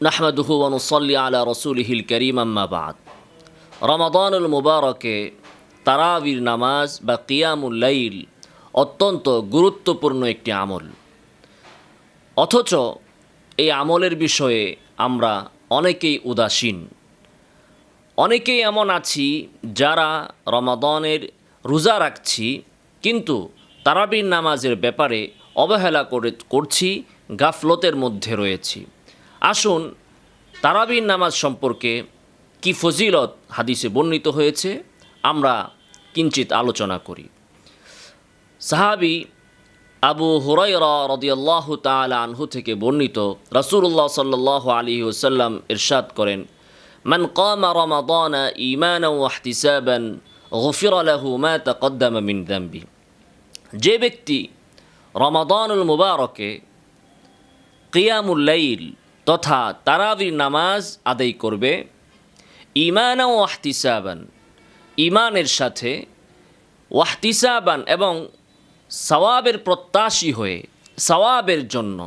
নাহমাদুহু ওয়া নুসাল্লি আলা রাসূলিহিল কারীম আম্মা বা'দ। রমাদানুল মুবারকে তারাবির নামাজ বা কিয়ামুল লাইল অত্যন্ত গুরুত্বপূর্ণ একটি আমল। অথচ এই আমলের বিষয়ে আমরা অনেকেই উদাসীন। অনেকেই এমন আছি যারা রমাদানের রোজা রাখছি, কিন্তু তারাবির নামাজের ব্যাপারে অবহেলা করছি, গাফলতের মধ্যে রয়েছি। আসুন তারাবির নামাজ সম্পর্কে কি ফজিলত হাদিসে বর্ণিত হয়েছে আমরা কিঞ্চিত আলোচনা করি। সাহাবী আবু হুরায়রা রাদিয়াল্লাহু তাআলা আনহু থেকে বর্ণিত, রাসূলুল্লাহ সাল্লাল্লাহু আলাইহি ওয়াসাল্লাম ইরশাদ করেন, মান কামা রমাদানা ঈমানান ওয়া ইহতিসাবান গুফিরা লাহু মা তাকদ্দামা মিন যামবি। যে ব্যক্তি রমাদানুল মুবারকে কিয়ামুল লাইল তথা তারাবির নামাজ আদায় করবে, ঈমানান ওয়া ইহতিসাবান, ঈমানের সাথে, ওয়াহতিসাবান এবং সওয়াবের প্রত্যাশী হয়ে, সওয়াবের জন্য,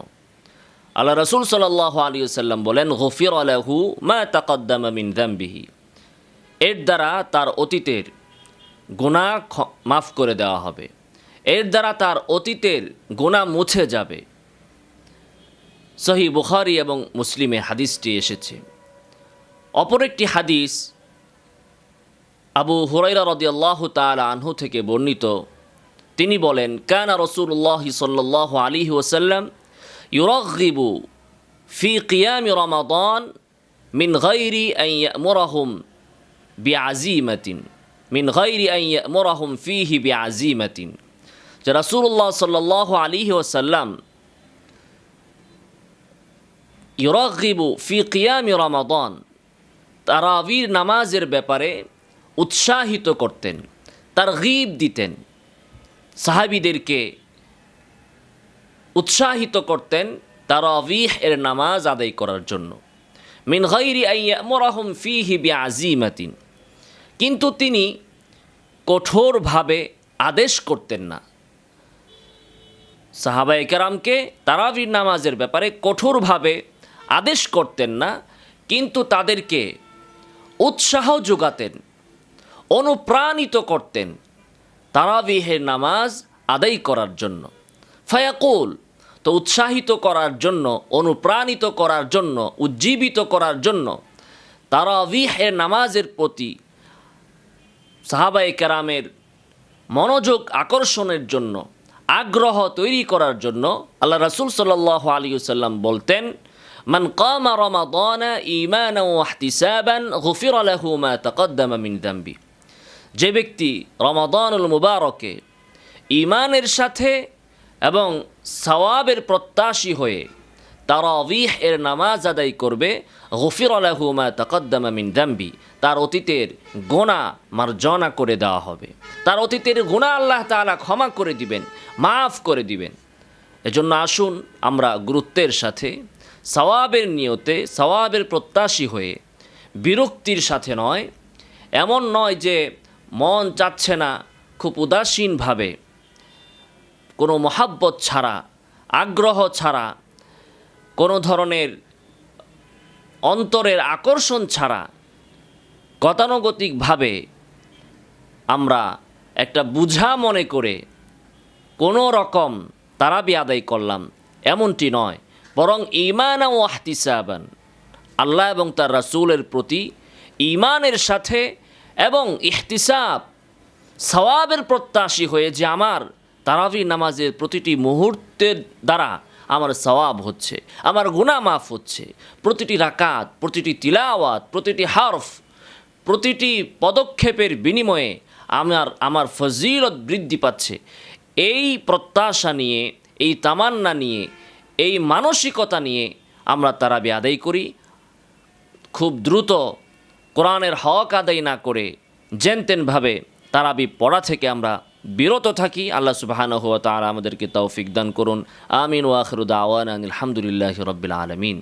আল্লাহ রাসূল সাল্লাল্লাহু আলাইহি ওয়াসাল্লাম বলেন, গুফিরা লাহু মা তাকদ্দামা মিন যামবিহি, এর দ্বারা তার অতীতের গুনাহ মাফ করে দেওয়া হবে, এর দ্বারা তার অতীতের গুনাহ মুছে যাবে। সহিহ বুখারী এবং মুসলিমে হাদিসটি এসেছে। অপর একটি হাদিস আবু হুরায়রা রাদিয়াল্লাহু তাআলা আনহু থেকে বর্ণিত, তিনি বলেন, কানা রাসূলুল্লাহ সাল্লাল্লাহু আলাইহি ওয়াসাল্লাম ইউরাগিবু ফি কিয়ামি রমাদান মিন গায়রি আন ইয়া'মুরাহুম বিআযীমাতিন, মিন গায়রি আন ইয়া'মুরাহুম ফীহি বিআযীমাতিন। যে রাসূলুল্লাহ সাল্লাল্লাহু আলাইহি ওয়াসাল্লাম ইউরাগিবু ফি কিয়ামি রমাদান, তারাবির নামাজের ব্যাপারে উৎসাহিত করতেন, তারগীব দিতেন, সাহাবীদেরকে উৎসাহিত করতেন তারাবিহ এর নামাজ আদায় করার জন্য। মিন গায়রি আন ইয়া'মুরাহুম ফীহি বিআযীমাতিন, কিন্তু তিনি কঠোরভাবে আদেশ করতেন না। সাহাবায়ে কেরামকে তারাবির নামাজের ব্যাপারে কঠোরভাবে আদেশ করতেন না, কিন্তু তাদেরকে উৎসাহ যোগাতেন, অনুপ্রাণিত করতেন তারাবিহের নামাজ আদায় করার জন্য। ফায়াকুল, তো উৎসাহিত করার জন্য, অনুপ্রাণিত করার জন্য, উজ্জীবিত করার জন্য, তারাবিহের নামাজের প্রতি সাহাবায়ে কেরামের মনোযোগ আকর্ষণের জন্য, আগ্রহ তৈরি করার জন্য আল্লাহ রাসূল সাল্লাল্লাহু আলাইহি ওয়াসাল্লাম বলতেন, মান কামা রমাদানা ঈমানান ওয়া ইহতিসাবান গুফিরা লাহু মা তাকদ্দামা মিন যামবি। যে ব্যক্তি রমাদানুল মুবারকে ঈমানের সাথে এবং সওয়াবের প্রত্যাশী হয়ে তারাবিহ এর নামাজ আদায় করবে, গুফিরা লাহু মা তাকদ্দামা মিন যামবি, তার অতীতের গুনাহ মার্জনা করে দেওয়া হবে, তার অতীতের গুনাহ আল্লাহ তাআলা ক্ষমা করে দিবেন, মাফ করে দিবেন। এজন্য আসুন আমরা গুরুত্বের সাথে, সওয়াবের নিয়তে, সওয়াবের প্রত্যাশী হয়ে, বিরক্তির সাথে নয়, এমন নয় যে মন চাচ্ছে না, খুব উদাসীনভাবে, কোনো মহাব্বত ছাড়া, আগ্রহ ছাড়া, কোনো ধরনের অন্তরের আকর্ষণ ছাড়া গতানুগতিকভাবে আমরা একটা বুঝা মনে করে কোনো রকম তারাবি আদায় করলাম, এমনটি নয়। বরং ঈমানান ওয়া ইহতিসাবান, আল্লাহ এবং তার রাসূলের প্রতি ঈমানের সাথে এবং ইহতিসাব, সওয়াবের প্রত্যাশী হয়ে, যে আমার তারাবি নামাজের প্রতিটি মুহূর্তের দ্বারা আমার সওয়াব হচ্ছে, আমার গুনাহ মাফ হচ্ছে, প্রতিটি রাকাত, প্রতিটি তিলাওয়াত, প্রতিটি হরফ, প্রতিটি পদক্ষেপের বিনিময়ে আমার ফজিলত বৃদ্ধি পাচ্ছে। এই প্রত্যাশা নিয়ে, এই তামান্না নিয়ে, এই মানসিকতা নিয়ে আমরা তারাবি আদায় করি। খুব দ্রুত কোরআনের হক আদায় না করে যেনতেনভাবে তারাবি পড়া থেকে আমরা বিরত থাকি। আল্লাহ সুবহানাহু ওয়া তাআলা আমাদেরকে তৌফিক দান করুন। আমিন ওয়া আখিরু দাওয়ানা আলহামদুলিল্লাহি রাব্বিল আলামিন।